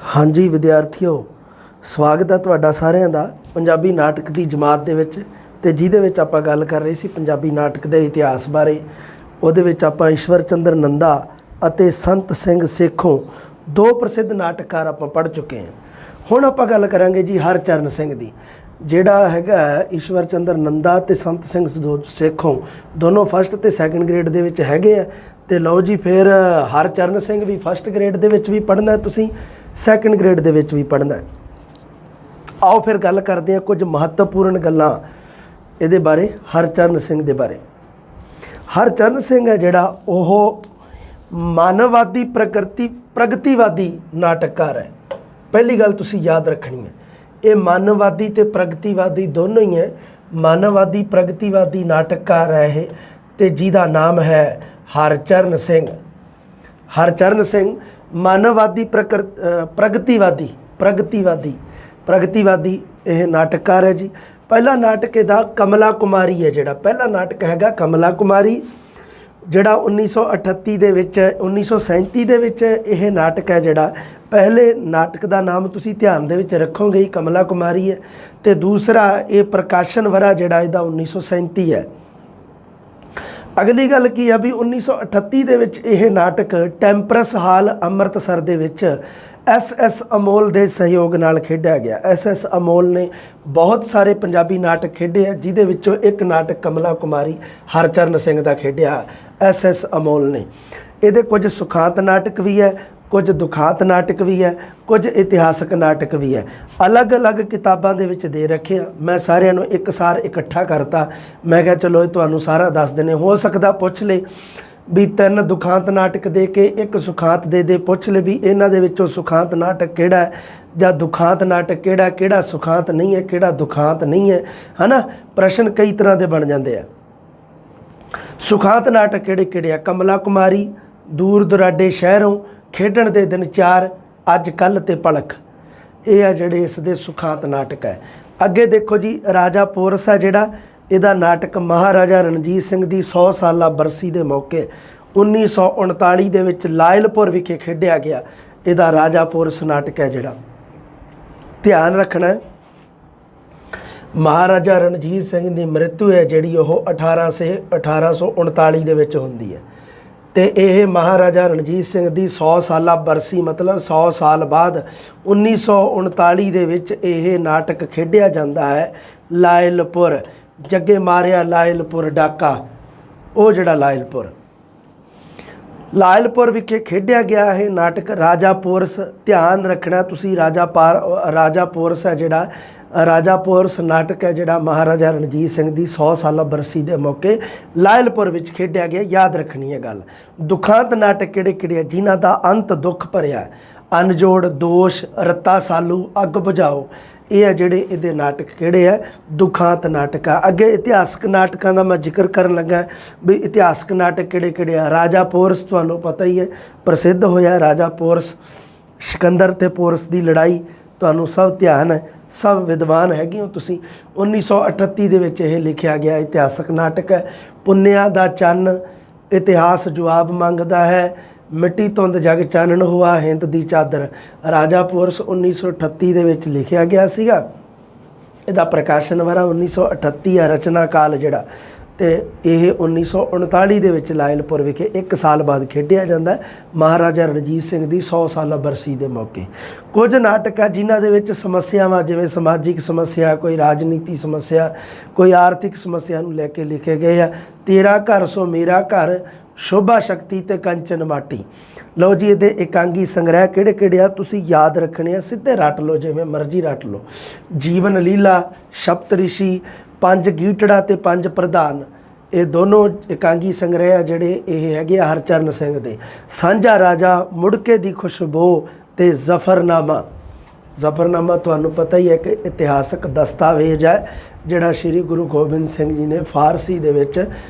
हाँ जी विद्यार्थियों, स्वागत है तुहाडा सारिਆਂ ਦਾ पंजाबी नाटक की जमात ਦੇ ਵਿੱਚ ਤੇ ਜਿਹਦੇ ਵਿੱਚ ਆਪਾਂ ਗੱਲ ਕਰ ਰਹੇ ਸੀ पंजाबी नाटक ਦੇ ਇਤਿਹਾਸ ਬਾਰੇ। ਉਹਦੇ ਵਿੱਚ ਆਪਾਂ ਈਸ਼ਵਰ ਚੰਦਰ ਨੰਦਾ ਅਤੇ ਸੰਤ ਸਿੰਘ ਸੇਖੋਂ ਦੋ ਪ੍ਰਸਿੱਧ ਨਾਟਕਕਾਰ ਆਪਾਂ ਪੜ੍ਹ ਚੁੱਕੇ ਹਾਂ। ਹੁਣ ਆਪਾਂ ਗੱਲ ਕਰਾਂਗੇ ਜੀ ਹਰਚਰਨ ਸਿੰਘ ਦੀ। ਜਿਹੜਾ ਹੈਗਾ ਈਸ਼ਵਰ ਚੰਦਰ ਨੰਦਾ ਤੇ ਸੰਤ ਸਿੰਘ ਸੇਖੋਂ ਦੋਨੋਂ ਫਸਟ ਤੇ ਸੈਕੰਡ ਗ੍ਰੇਡ ਦੇ ਵਿੱਚ ਹੈਗੇ ਆ। ਤੇ ਲਓ ਜੀ ਫਿਰ ਹਰਚਰਨ ਸਿੰਘ ਵੀ ਫਸਟ ਗ੍ਰੇਡ ਦੇ ਵਿੱਚ ਵੀ ਪੜ੍ਹਨਾ, ਤੁਸੀਂ ਸੈਕੰਡ ਗ੍ਰੇਡ ਦੇ ਵਿੱਚ ਵੀ ਪੜ੍ਹਨਾ। आओ फिर गल करते हैं कुछ महत्वपूर्ण गल्लां इहदे बारे, हरचरण सिंह दे बारे। हरचरण सिंह है जिहड़ा ओह मानववादी प्रगतिवादी नाटककार है। पहली गल तुसीं याद रखनी है, ये मानववादी ते प्रगतिवादी दोनों ही है। मानववादी प्रगतिवादी नाटककार है ये, ते जिहदा नाम है हरचरण सिंह। हरचरण सिंह मानववादी प्रगतिवादी यह नाटककार है जी। पहला नाटक इहदा कमला कुमारी है। जिहड़ा पहला नाटक हैगा कमला कुमारी, जिहड़ा 1938 दे विच 1937 दे विच यह नाटक है। जिहड़ा पहले नाटक का नाम तुसीं ध्यान दे विच रखोगे ही कमला कुमारी है, तो दूसरा ये प्रकाशन वरा जिहड़ा इहदा 1937 है। अगली गल की है भी 1938 दे विच यह नाटक टैंपरस हाल अमृतसर दे विच SS अमोल के सहयोग नाल खेडिया गया। SS अमोल ने बहुत सारे पंजाबी नाटक खेडे हैं, जिहदे विचों एक नाटक कमला कुमारी हरचरण सिंह का खेडिया SS अमोल ने। इहदे कुछ सुखांत नाटक भी है, कुछ दुखांत नाटक भी है, कुछ इतिहासक नाटक भी है। अलग अलग किताबां दे विच दे रखे हैं। मैं सारिਆਂ ਨੂੰ एक सार इकट्ठा करता। मैं कहा चलो तुहानूं सारा दस देने, हो सकदा पुछ ले भी तीन दुखांत नाटक दे के एक सुखांत दे पुछ ले भी इन्हां दे विचों सुखांत नाटक किहड़ा है जां दुखांत नाटक किहड़ा, किहड़ा सुखांत नहीं है, किहड़ा दुखांत नहीं है, है ना। प्रश्न कई तरह के बन जाते हैं। सुखांत नाटक किहड़े किहड़े आ? कमला कुमारी, दूर दुराडे शहरों, खेडण दे दिन चार, अज कल ते पलक, ये आ जिहड़े इस दे सुखांत नाटक है। अगे देखो जी राजा पोरस है जिहड़ा, ਇਹਦਾ ਨਾਟਕ ਮਹਾਰਾਜਾ ਰਣਜੀਤ ਸਿੰਘ ਦੀ 100 ਸਾਲਾ ਬਰਸੀ ਦੇ ਮੌਕੇ 1939 ਦੇ ਵਿੱਚ ਲਾਇਲਪੁਰ ਵਿਖੇ ਖੇਡਿਆ ਗਿਆ। ਇਹਦਾ ਰਾਜਾ ਪੋਰਸ ਨਾਟਕ ਹੈ ਜਿਹੜਾ। ਧਿਆਨ ਰੱਖਣਾ ਮਹਾਰਾਜਾ ਰਣਜੀਤ ਸਿੰਘ ਦੀ ਮ੍ਰਿਤੂ ਹੈ ਜਿਹੜੀ ਉਹ 1839 ਦੇ ਵਿੱਚ ਹੁੰਦੀ ਹੈ। ਤੇ ਇਹ ਮਹਾਰਾਜਾ ਰਣਜੀਤ ਸਿੰਘ ਦੀ 100 ਸਾਲਾ ਬਰਸੀ ਮਤਲਬ 100 ਸਾਲ ਬਾਅਦ 1939 ਦੇ ਵਿੱਚ ਇਹ ਨਾਟਕ ਖੇਡਿਆ ਜਾਂਦਾ ਹੈ। ਲਾਇਲਪੁਰ जगे मारिया लायलपुर डाका, वो जड़ा लायलपुर विखे खेडिया गया है नाटक राजा पोरस। ध्यान रखना तुसी राजा पोरस है जिहड़ा, राजा पोरस नाटक है जिहड़ा महाराजा रणजीत सिंह की 100 साला बरसी के मौके लायलपुर विच खेडिया गया। याद रखनी है गल। दुखांत नाटक किहड़े किहड़े जिन्हां दा अंत दुख भरिया, अनजोड़, दोष, रत्ता सालू, अग बुझाओ, ये है जिहड़े इहदे नाटक किहड़े है दुखांत नाटक आ। अगे इतिहासक नाटकों का मैं जिक्र करन लगा भी इतिहासक नाटक किहड़े किहड़े आ। राजा पोरस तुहानूं पता ही है, प्रसिद्ध होया राजा पोरस। सिकंदर ते पोरस की लड़ाई तुहानूं सब ध्यान है, सब विद्वान हैगे हो तुसीं। 1938 दे विच यह लिखिया गया इतिहासक नाटक है। पुन्निया दा चन्न, इतिहास जवाब मंगदा है, मिट्टी धुंद जग चानण हुआ, हिंद दी चादर। राजा पोरस 1938 दे विच लिखिया गया सीगा। इहदा प्रकाशन वारा 1938 है। रचना काल जिहड़ा ते यह 1939 दे विच लायलपुर विखे एक साल बाद खेडिया जाता है महाराजा रणजीत सिंह की 100 साला बरसी के मौके। कुछ नाटक है जिन्हां दे विच समस्यावां जिवें समाजिक समस्या, कोई राजनीति समस्या, कोई आर्थिक समस्या नूं लैके लिखे गए हैं। तेरा घर सो मेरा घर, शोभा शक्ति ते कंचन माटी। लो जी ये एकांगी संग्रह किहड़े किहड़े आ तुसीं याद रखने, सीधे रट लो जिवें मर्जी रट लो। जीवन लीला, सप्त ऋषि, पंज गीटड़ा ते पंज प्रधान, ये दोनों एकांगी संग्रह है जिहड़े ये हैगे हरचरण सिंह दे। सांझा राजा, मुड़के दी खुशबू ते जफरनामा। जफरनामा तुहानूं पता ही है कि इतिहासक दस्तावेज है जिहड़ा श्री गुरु गोबिंद सिंह जी ने फारसी दे विच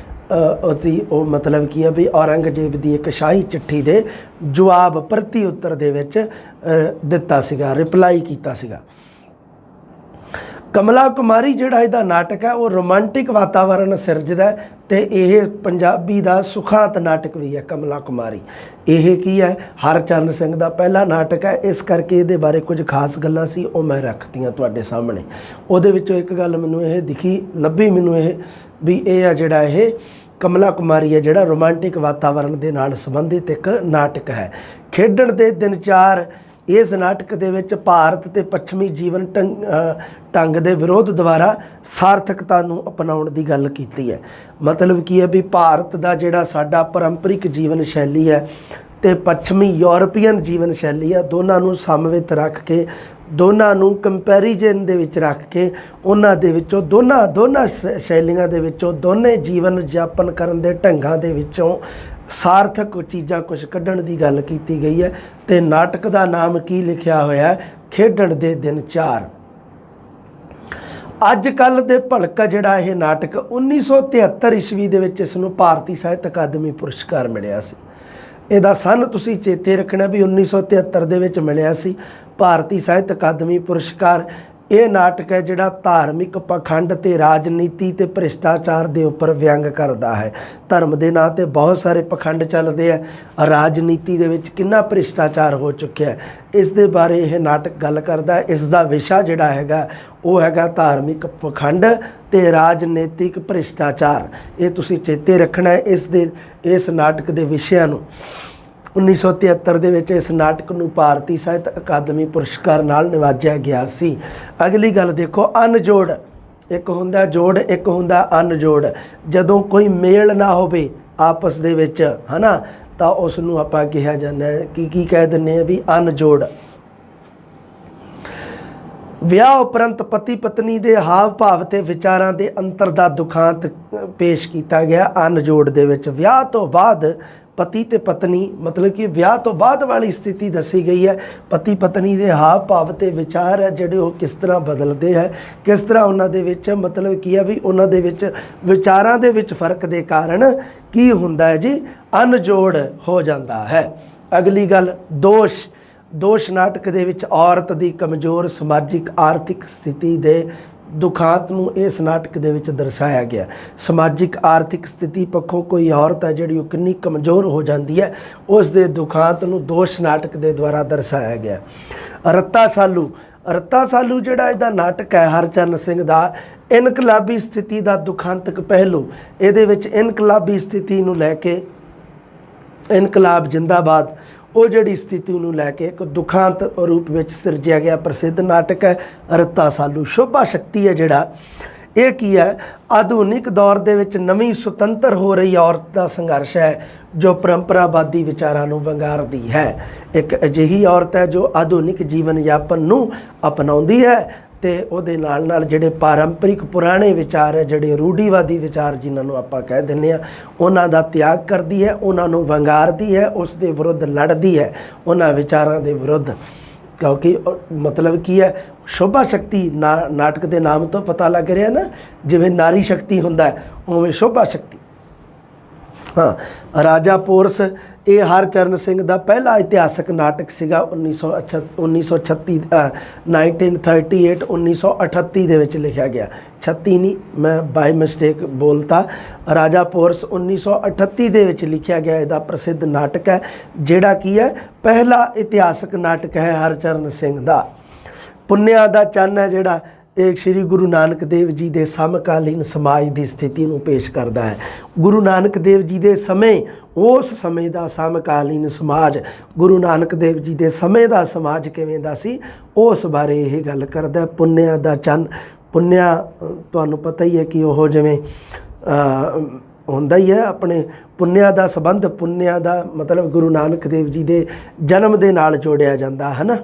मतलब की है भी औरंगजेब की एक शाही चिट्ठी के जवाब प्रति उत्तर दे विच दिता सीगा, रिप्लाई कीता सीगा। ਕਮਲਾ ਕੁਮਾਰੀ ਜਿਹੜਾ ਇਹਦਾ ਨਾਟਕ ਹੈ ਉਹ ਰੋਮਾਂਟਿਕ ਵਾਤਾਵਰਣ ਸਿਰਜਦਾ ਹੈ ਤੇ ਇਹ ਪੰਜਾਬੀ ਦਾ ਸੁਖਾਂਤ ਨਾਟਕ ਵੀ ਹੈ। ਕਮਲਾ ਕੁਮਾਰੀ ਇਹ ਕੀ ਹੈ, ਹਰਚਰਨ ਸਿੰਘ ਦਾ ਪਹਿਲਾ ਨਾਟਕ ਹੈ, ਇਸ ਕਰਕੇ ਇਹਦੇ ਬਾਰੇ ਕੁਝ ਖਾਸ ਗੱਲਾਂ ਸੀ ਉਹ ਮੈਂ ਰੱਖਤੀਆਂ ਤੁਹਾਡੇ ਸਾਹਮਣੇ। ਉਹਦੇ ਵਿੱਚੋਂ ਇੱਕ ਗੱਲ ਮੈਨੂੰ ਇਹ ਲੱਭੀ ਮੈਨੂੰ ਇਹ ਵੀ ਇਹ ਆ ਜਿਹੜਾ ਇਹ ਕਮਲਾ ਕੁਮਾਰੀ ਹੈ ਜਿਹੜਾ ਰੋਮਾਂਟਿਕ ਵਾਤਾਵਰਣ ਦੇ ਨਾਲ ਸੰਬੰਧਿਤ ਇੱਕ ਨਾਟਕ ਹੈ। ਖੇਡਣ ਦੇ ਦਿਨ 4 ਇਸ ਨਾਟਕ ਦੇ ਵਿੱਚ ਭਾਰਤ ਤੇ ਪੱਛਮੀ ਜੀਵਨ ਢੰਗ ਦੇ ਵਿਰੋਧ ਦੁਆਰਾ ਸਾਰਥਕਤਾ ਨੂੰ ਅਪਣਾਉਣ ਦੀ ਗੱਲ ਕੀਤੀ ਹੈ। ਮਤਲਬ ਕੀ ਹੈ ਵੀ ਭਾਰਤ ਦਾ ਜਿਹੜਾ ਸਾਡਾ ਪਾਰੰਪਰਿਕ ਜੀਵਨ ਸ਼ੈਲੀ ਹੈ ਤੇ ਪੱਛਮੀ ਯੂਰਪੀਅਨ ਜੀਵਨ ਸ਼ੈਲੀ ਹੈ, ਦੋਨਾਂ ਨੂੰ ਸਮਵੇਤ ਰੱਖ ਕੇ, ਦੋਨਾਂ ਨੂੰ ਕੰਪੈਰੀਜ਼ਨ ਦੇ ਵਿੱਚ ਰੱਖ ਕੇ, ਉਹਨਾਂ ਦੇ ਵਿੱਚੋਂ ਦੋਨਾਂ ਸ਼ੈਲੀਆਂ ਦੇ ਵਿੱਚੋਂ ਦੋਨੇ ਜੀਵਨ ਜਾਪਨ ਕਰਨ ਦੇ ਢੰਗਾਂ ਦੇ ਵਿੱਚੋਂ ਸਾਰਥਕ ਚੀਜ਼ਾਂ ਕੁਝ ਕੱਢਣ ਦੀ ਗੱਲ ਕੀਤੀ ਗਈ ਹੈ। ਤੇ ਨਾਟਕ ਦਾ ਨਾਮ ਕੀ ਲਿਖਿਆ ਹੋਇਆ, ਖੇਡਣ ਦੇ ਦਿਨ 4। ਅੱਜ ਕੱਲ੍ਹ ਦੇ ਭਲਕ ਜਿਹੜਾ ਇਹ ਨਾਟਕ 1973 ਈਸਵੀ ਦੇ ਵਿੱਚ ਇਸ ਨੂੰ ਭਾਰਤੀ ਸਾਹਿਤ ਅਕਾਦਮੀ ਪੁਰਸਕਾਰ ਮਿਲਿਆ ਸੀ। ਇਹਦਾ ਸਨ ਤੁਸੀਂ ਚੇਤੇ ਰੱਖਣਾ ਵੀ 1973 ਦੇ ਵਿੱਚ ਮਿਲਿਆ ਸੀ ਭਾਰਤੀ ਸਾਹਿਤ ਅਕਾਦਮੀ ਪੁਰਸਕਾਰ। ਇਹ ਨਾਟਕ ਹੈ ਜਿਹੜਾ ਧਾਰਮਿਕ ਪਖੰਡ ਤੇ ਰਾਜਨੀਤੀ ਤੇ ਭ੍ਰਿਸ਼ਟਾਚਾਰ ਦੇ ਉੱਪਰ ਵਿਅੰਗ ਕਰਦਾ ਹੈ। ਧਰਮ ਦੇ ਨਾਂ ਤੇ ਬਹੁਤ ਸਾਰੇ ਪਖੰਡ ਚੱਲਦੇ ਆ, ਰਾਜਨੀਤੀ ਦੇ ਵਿੱਚ ਕਿੰਨਾ ਭ੍ਰਿਸ਼ਟਾਚਾਰ ਹੋ ਚੁੱਕਿਆ, ਇਸ ਦੇ ਬਾਰੇ ਇਹ ਨਾਟਕ ਗੱਲ ਕਰਦਾ ਹੈ। ਇਸ ਦਾ ਵਿਸ਼ਾ ਜਿਹੜਾ ਹੈਗਾ ਉਹ ਹੈਗਾ ਧਾਰਮਿਕ ਪਖੰਡ ਤੇ ਰਾਜਨੀਤਿਕ ਭ੍ਰਿਸ਼ਟਾਚਾਰ। ਇਹ ਤੁਸੀਂ ਚੇਤੇ ਰੱਖਣਾ ਹੈ ਇਸ ਨਾਟਕ ਦੇ ਵਿਸ਼ਿਆਂ ਨੂੰ। 1973 ਦੇ ਵਿੱਚ ਇਸ ਨਾਟਕ ਨੂੰ ਭਾਰਤੀ ਸਾਹਿਤ ਅਕਾਦਮੀ ਪੁਰਸਕਾਰ ਨਾਲ ਨਿਵਾਜਿਆ ਗਿਆ ਸੀ। ਅਗਲੀ ਗੱਲ ਦੇਖੋ, ਅਨਜੋੜ। ਇੱਕ ਹੁੰਦਾ ਜੋੜ, ਇੱਕ ਹੁੰਦਾ ਅਨਜੋੜ। ਜਦੋਂ ਕੋਈ ਮੇਲ ਨਾ ਹੋਵੇ ਆਪਸ ਦੇ ਵਿੱਚ ਹੈ ਨਾ, ਤਾਂ ਉਸ ਨੂੰ ਆਪਾਂ ਕਿਹਾ ਜਾਂਦਾ ਹੈ ਕੀ ਕਹਿ ਦਿੰਦੇ ਆ ਵੀ ਅਨਜੋੜ। ਵਿਆਹ ਉਪਰੰਤ ਪਤੀ ਪਤਨੀ ਦੇ ਹਾਵ ਭਾਵ ਤੇ ਵਿਚਾਰਾਂ ਦੇ ਅੰਤਰ ਦਾ ਦੁਖਾਂਤ ਪੇਸ਼ ਕੀਤਾ ਗਿਆ ਅਨਜੋੜ ਦੇ ਵਿੱਚ। ਵਿਆਹ ਤੋਂ ਬਾਅਦ ਪਤੀ ਤੇ ਪਤਨੀ, ਮਤਲਬ ਕਿ ਵਿਆਹ ਤੋਂ ਬਾਅਦ ਵਾਲੀ ਸਥਿਤੀ ਦੱਸੀ ਗਈ ਹੈ। ਪਤੀ ਪਤਨੀ ਦੇ ਹਾਵ ਭਾਵ ਤੇ ਵਿਚਾਰ ਹੈ ਜਿਹੜੇ ਉਹ ਕਿਸ ਤਰ੍ਹਾਂ ਬਦਲਦੇ ਹੈ, ਕਿਸ ਤਰ੍ਹਾਂ ਉਹਨਾਂ ਦੇ ਵਿੱਚ ਮਤਲਬ ਕੀ ਹੈ ਵੀ ਉਹਨਾਂ ਦੇ ਵਿੱਚ ਵਿਚਾਰਾਂ ਦੇ ਵਿੱਚ ਫਰਕ ਦੇ ਕਾਰਨ ਕੀ ਹੁੰਦਾ ਹੈ ਜੀ, ਅਨਜੋੜ ਹੋ ਜਾਂਦਾ ਹੈ। ਅਗਲੀ ਗੱਲ, ਦੋਸ਼ ਨਾਟਕ ਦੇ ਵਿੱਚ ਔਰਤ ਦੀ ਕਮਜ਼ੋਰ ਸਮਾਜਿਕ ਆਰਥਿਕ ਸਥਿਤੀ ਦੇ ਦੁਖਾਂਤ ਨੂੰ ਇਸ ਨਾਟਕ ਦੇ ਵਿੱਚ ਦਰਸਾਇਆ ਗਿਆ। ਸਮਾਜਿਕ ਆਰਥਿਕ ਸਥਿਤੀ ਪੱਖੋਂ ਕੋਈ ਔਰਤ ਹੈ ਜਿਹੜੀ ਉਹ ਕਿੰਨੀ ਕਮਜ਼ੋਰ ਹੋ ਜਾਂਦੀ ਹੈ, ਉਸ ਦੇ ਦੁਖਾਂਤ ਨੂੰ ਦੋਸ਼ ਨਾਟਕ ਦੇ ਦੁਆਰਾ ਦਰਸਾਇਆ ਗਿਆ। ਰੱਤਾ ਸਾਲੂ ਜਿਹੜਾ ਇਹਦਾ ਨਾਟਕ ਹੈ ਹਰਚਰਨ ਸਿੰਘ ਦਾ, ਇਨਕਲਾਬੀ ਸਥਿਤੀ ਦਾ ਦੁਖਾਂਤਕ ਪਹਿਲੂ। ਇਹਦੇ ਵਿੱਚ ਇਨਕਲਾਬੀ ਸਥਿਤੀ ਨੂੰ ਲੈ ਕੇ, ਇਨਕਲਾਬ ਜਿੰਦਾਬਾਦ, ਉਹ ਜਿਹੜੀ ਸਥਿਤੀ ਨੂੰ ਲੈ ਕੇ ਇੱਕ ਦੁਖਾਂਤ ਰੂਪ ਵਿੱਚ ਸਿਰਜਿਆ ਗਿਆ ਪ੍ਰਸਿੱਧ ਨਾਟਕ ਹੈ ਰੱਤਾ ਸਾਲੂ। ਸ਼ੋਭਾ ਸ਼ਕਤੀ ਹੈ ਜਿਹੜਾ ਇਹ ਕੀ ਹੈ, ਆਧੁਨਿਕ ਦੌਰ ਦੇ ਵਿੱਚ ਨਵੀਂ ਸੁਤੰਤਰ ਹੋ ਰਹੀ ਔਰਤ ਦਾ ਸੰਘਰਸ਼ ਹੈ ਜੋ ਪਰੰਪਰਾਵਾਦੀ ਵਿਚਾਰਾਂ ਨੂੰ ਵੰਗਾਰਦੀ ਹੈ। ਇੱਕ ਅਜਿਹੀ ਔਰਤ ਹੈ ਜੋ ਆਧੁਨਿਕ ਜੀਵਨ ਯਾਪਨ ਨੂੰ ਅਪਣਾਉਂਦੀ ਹੈ ਤੇ ਉਹਦੇ ਨਾਲ ਜਿਹੜੇ ਪਾਰੰਪਰਿਕ ਪੁਰਾਣੇ ਵਿਚਾਰ ਹੈ, ਜਿਹੜੇ ਰੂಢੀਵਾਦੀ ਵਿਚਾਰ ਜਿਨ੍ਹਾਂ ਨੂੰ ਆਪਾਂ ਕਹਿ ਦਿੰਦੇ ਹਾਂ, ਉਹਨਾਂ ਦਾ ਤਿਆਗ ਕਰਦੀ ਹੈ, ਉਹਨਾਂ ਨੂੰ ਵੰਗਾਰਦੀ ਹੈ, ਉਸ ਦੇ ਵਿਰੁੱਧ ਲੜਦੀ ਹੈ, ਉਹਨਾਂ ਵਿਚਾਰਾਂ ਦੇ ਵਿਰੁੱਧ। ਕਿਉਂਕਿ ਮਤਲਬ ਕੀ ਹੈ, ਸ਼ੋਭਾ ਸ਼ਕਤੀ ਨਾਟਕ ਦੇ ਨਾਮ ਤੋਂ ਪਤਾ ਲੱਗ ਰਿਹਾ ਨਾ, ਜਿਵੇਂ ਨਾਰੀ ਸ਼ਕਤੀ ਹੁੰਦਾ ਹੈ ਉਵੇਂ ਸ਼ੋਭਾ ਸ਼ਕਤੀ। ਹਾਂ, ਰਾਜਾ ਪੋਰਸ ਇਹ ਹਰਚਰਨ ਸਿੰਘ ਦਾ ਪਹਿਲਾ ਇਤਿਹਾਸਕ ਨਾਟਕ ਸੀਗਾ 1938 ਦੇ ਵਿੱਚ ਲਿਖਿਆ ਗਿਆ। 36 ਨਹੀਂ, ਮੈਂ ਬਾਈ ਮਿਸਟੇਕ ਬੋਲਤਾ। ਰਾਜਾ ਪੋਰਸ 1938 ਦੇ ਵਿੱਚ ਲਿਖਿਆ ਗਿਆ ਇਹਦਾ ਪ੍ਰਸਿੱਧ ਨਾਟਕ ਹੈ, ਜਿਹੜਾ ਕੀ ਹੈ ਪਹਿਲਾ ਇਤਿਹਾਸਕ ਨਾਟਕ ਹੈ ਹਰਚਰਨ ਸਿੰਘ ਦਾ। ਪੁੰਨਿਆ ਦਾ ਚੰਨ ਹੈ ਜਿਹੜਾ ਇਹ ਸ਼੍ਰੀ ਗੁਰੂ ਨਾਨਕ ਦੇਵ ਜੀ ਦੇ ਸਮਕਾਲੀਨ ਸਮਾਜ ਦੀ ਸਥਿਤੀ ਨੂੰ ਪੇਸ਼ ਕਰਦਾ ਹੈ। ਗੁਰੂ ਨਾਨਕ ਦੇਵ ਜੀ ਦੇ ਸਮੇਂ, ਉਸ ਸਮੇਂ ਦਾ ਸਮਕਾਲੀਨ ਸਮਾਜ, ਗੁਰੂ ਨਾਨਕ ਦੇਵ ਜੀ ਦੇ ਸਮੇਂ ਦਾ ਸਮਾਜ ਕਿਵੇਂ ਦਾ ਸੀ, ਉਸ ਬਾਰੇ ਇਹ ਗੱਲ ਕਰਦਾ। ਪੁੰਨਿਆ ਦਾ ਚੰਨ, ਪੁੰਨਿਆ ਤੁਹਾਨੂੰ ਪਤਾ ਹੀ ਹੈ ਕਿ ਉਹ ਜਿਵੇਂ ਹੁੰਦਾ ਹੀ ਹੈ, ਆਪਣੇ ਪੁੰਨਿਆ ਦਾ ਸੰਬੰਧ, ਪੁੰਨਿਆ ਦਾ ਮਤਲਬ ਗੁਰੂ ਨਾਨਕ ਦੇਵ ਜੀ ਦੇ ਜਨਮ ਦੇ ਨਾਲ ਜੋੜਿਆ ਜਾਂਦਾ ਹੈ ਨਾ,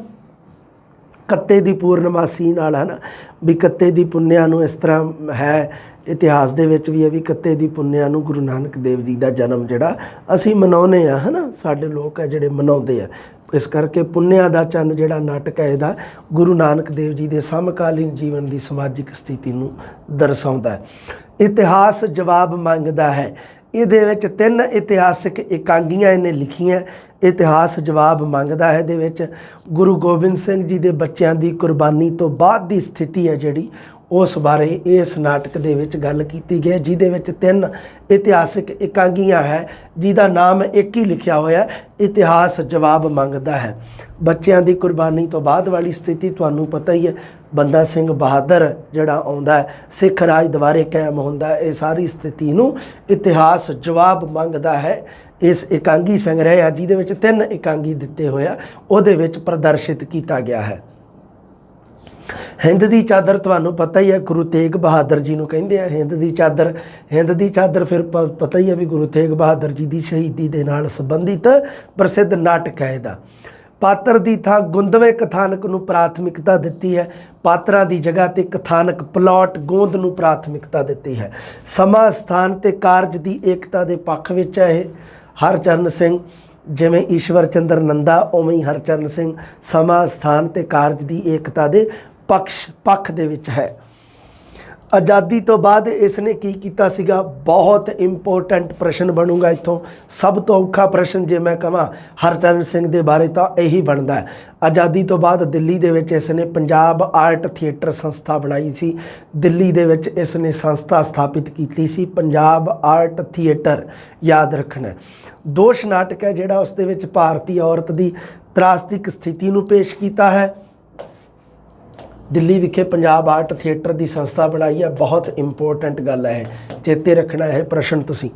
ਕੱਤੇ ਦੀ ਪੂਰਨਮਾਸੀ ਨਾਲ, ਹੈ ਨਾ ਵੀ ਕੱਤੇ ਦੀ ਪੁੰਨਿਆ ਨੂੰ ਇਸ ਤਰ੍ਹਾਂ ਹੈ ਇਤਿਹਾਸ ਦੇ ਵਿੱਚ ਵੀ ਹੈ ਵੀ ਕੱਤੇ ਦੀ ਪੁੰਨਿਆ ਨੂੰ ਗੁਰੂ ਨਾਨਕ ਦੇਵ ਜੀ ਦਾ ਜਨਮ ਜਿਹੜਾ ਅਸੀਂ ਮਨਾਉਂਦੇ ਹਾਂ, ਹੈ ਨਾ, ਸਾਡੇ ਲੋਕ ਹੈ ਜਿਹੜੇ ਮਨਾਉਂਦੇ ਆ। ਇਸ ਕਰਕੇ ਪੁੰਨਿਆ ਦਾ ਚੰਨ ਜਿਹੜਾ ਨਾਟਕ ਹੈ ਇਹਦਾ ਗੁਰੂ ਨਾਨਕ ਦੇਵ ਜੀ ਦੇ ਸਮਕਾਲੀਨ ਜੀਵਨ ਦੀ ਸਮਾਜਿਕ ਸਥਿਤੀ ਨੂੰ ਦਰਸਾਉਂਦਾ ਹੈ। ਇਤਿਹਾਸ ਜਵਾਬ ਮੰਗਦਾ ਹੈ, ਇਹਦੇ ਵਿੱਚ 3 ਇਤਿਹਾਸਕ ਇਕਾਂਗੀਆਂ ਇਹਨੇ ਲਿਖੀਆਂ। ਇਤਿਹਾਸ ਜਵਾਬ ਮੰਗਦਾ ਹੈ ਇਹਦੇ ਵਿੱਚ ਗੁਰੂ ਗੋਬਿੰਦ ਸਿੰਘ ਜੀ ਦੇ ਬੱਚਿਆਂ ਦੀ ਕੁਰਬਾਨੀ ਤੋਂ ਬਾਅਦ ਦੀ ਸਥਿਤੀ ਹੈ ਜਿਹੜੀ उस बारे इस नाटक दे विच गल कीती गई, जिहदे विच 3 इतिहासिक एकांगियां है जिहदा नाम एक ही लिखिया होया, इतिहास जवाब मंगदा है। बच्चों की कुर्बानी तो बाद वाली स्थिति तुहानूं पता ही है, बंदा सिंह बहादुर जिहड़ा आउंदा है, सिख राज दुबारे कायम हुंदा है, ये सारी स्थिति नूं इतिहास जवाब मंगदा है। इस एकांगी संग्रह है जिहदे विच 3 एकांगी दिते होया, उहदे विच प्रदर्शित किया गया है। हिंद दी चादर तुहानूं पता ही है, गुरु तेग बहादुर जी नूं कहिंदे आ हिंद दी चादर। हिंद दी चादर फिर पता ही है भी गुरु तेग बहादुर जी की शहीदी दे नाल संबंधित प्रसिद्ध नाटक है। इहदा पात्र की थां गुंदवे कथानक नूं प्राथमिकता दिती है, पात्रां की जगह ते कथानक प्लॉट गोंद नूं प्राथमिकता दिती है। समा स्थान ते कारज की एकता के पक्ष विच है। हरचरण सिंह जिवें ईश्वर चंद्र नंदा उवें ही हरचरण सिंह समा स्थान ते कारज की एकता के पक्ष दे विच है। आज़ादी तो बाद इसने की कीता सीगा, बहुत इंपोर्टेंट प्रश्न बनूगा इत्थों। सब तो औखा प्रश्न जे मैं कहां हरचरण सिंह के बारे तो यही बनता है। आज़ादी तो बाद दिल्ली दे विच इसने पंजाब आर्ट थिएटर संस्था बनाई सी। दिल्ली दे विच इसने संस्था स्थापित की सी पंजाब आर्ट थिएटर, याद रखना। दोष नाटक है जिहड़ा उस दे विच भारतीय औरत की त्रासदिक स्थिति नूं पेश किया है। दिल्ली विखे पंजाब आर्ट थिएटर की संस्था बनाई है, बहुत इंपोर्टेंट गल है, चेते रखना है प्रश्न तुसी।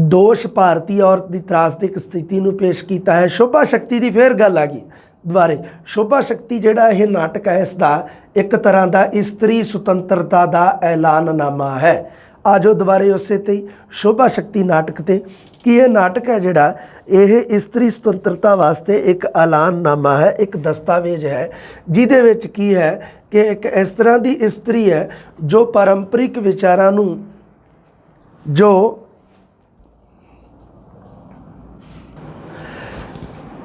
दोष भारतीय औरत की त्रासदिक स्थिति नूं पेश किया है। शोभा शक्ति की फिर गल आ गई दुबारे। शोभा शक्ति जिहड़ा यह नाटक है इसका एक तरह का इस्त्री सुतंत्रता का ऐलाननामा है। आजो दुबारे उस शोभा शक्ति नाटक ते कि यह नाटक है जिहड़ा यह इस्त्री सुतंत्रता वास्ते एक ऐलाननामा है, एक दस्तावेज है, जिहदे विच की है कि एक इस तरह की इस्त्री है जो पारंपरिक विचारां नूं जो